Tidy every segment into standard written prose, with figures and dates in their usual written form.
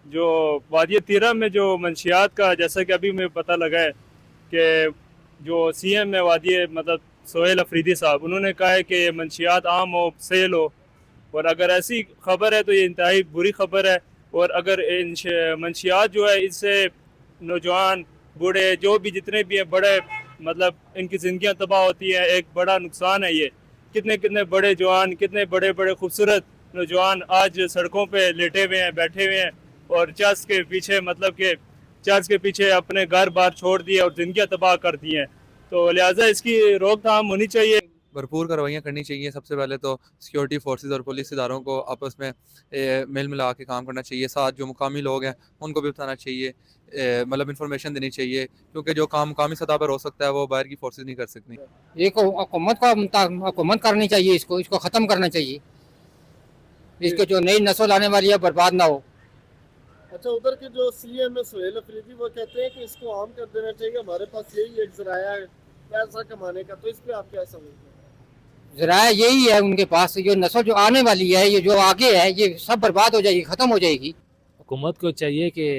جو وادی تیرہ میں جو منشیات کا، جیسا کہ ابھی مجھے پتہ لگا ہے کہ جو سی ایم ہے وادی مطلب سہیل افریدی صاحب، انہوں نے کہا ہے کہ یہ منشیات عام ہو، سیل ہو، اور اگر ایسی خبر ہے تو یہ انتہائی بری خبر ہے۔ اور اگر منشیات جو ہے اس سے نوجوان، بوڑھے، جو بھی جتنے بھی ہیں بڑے، مطلب ان کی زندگیاں تباہ ہوتی ہیں، ایک بڑا نقصان ہے یہ۔ کتنے کتنے بڑے جوان، کتنے بڑے بڑے خوبصورت نوجوان آج سڑکوں پہ لیٹے ہوئے ہیں، بیٹھے ہوئے ہیں، اور چرس کے پیچھے، مطلب کہ چرس کے پیچھے اپنے گھر بار چھوڑ دیے اور زندگیاں تباہ کر دی ہیں۔ تو لہٰذا اس کی روک تھام ہونی چاہیے۔ بھرپور کارروائیاں کرنی چاہیے۔ سب سے پہلے تو سیکیورٹی فورسز اور پولیس اداروں کو آپس میں مل ملا کے کام کرنا چاہیے۔ ساتھ جو مقامی لوگ ہیں ان کو بھی بتانا چاہیے، مطلب انفارمیشن دینی چاہیے، کیونکہ جو کام مقامی سطح پر ہو سکتا ہے وہ باہر کی فورسز نہیں کر سکتی۔ یہ حکومت کرنی چاہیے، اس کو ختم کرنا چاہیے، اس کو جو نئی نسل آنے والی ہے برباد نہ ہو۔ اچھا، ادھر کے جو سی ایم ہے سہیل افریدی، وہ کہتے ہیں کہ اس کو عام کر دینا چاہیے، ہمارے پاس یہی ایک ذرائع ہے پیسہ کمانے کا، تو اس پہ آپ کیا سمجھتے ہیں؟ ذرائع یہی ہے ان کے پاس، جو نسل جو آنے والی ہے، یہ جو آگے ہے، یہ سب برباد ہو جائے گی، ختم ہو جائے گی۔ حکومت کو چاہیے کہ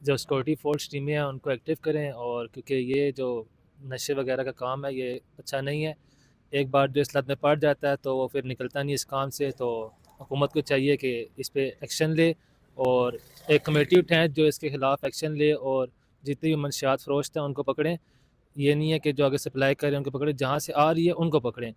جو سیکورٹی فورس ٹیمیں ہیں ان کو ایکٹیو کریں، اور کیونکہ یہ جو نشے وغیرہ کا کام ہے یہ اچھا نہیں ہے، ایک بار جو اس لت میں پڑ جاتا ہے تو وہ پھر نکلتا نہیں اس کام سے۔ تو حکومت کو چاہیے کہ اس پہ ایکشن لے اور ایک کمیٹی اٹھائیں جو اس کے خلاف ایکشن لے، اور جتنے بھی منشیات فروشت ہیں ان کو پکڑیں۔ یہ نہیں ہے کہ جو آگے سپلائی کریں ان کو پکڑیں، جہاں سے آ رہی ہے ان کو پکڑیں۔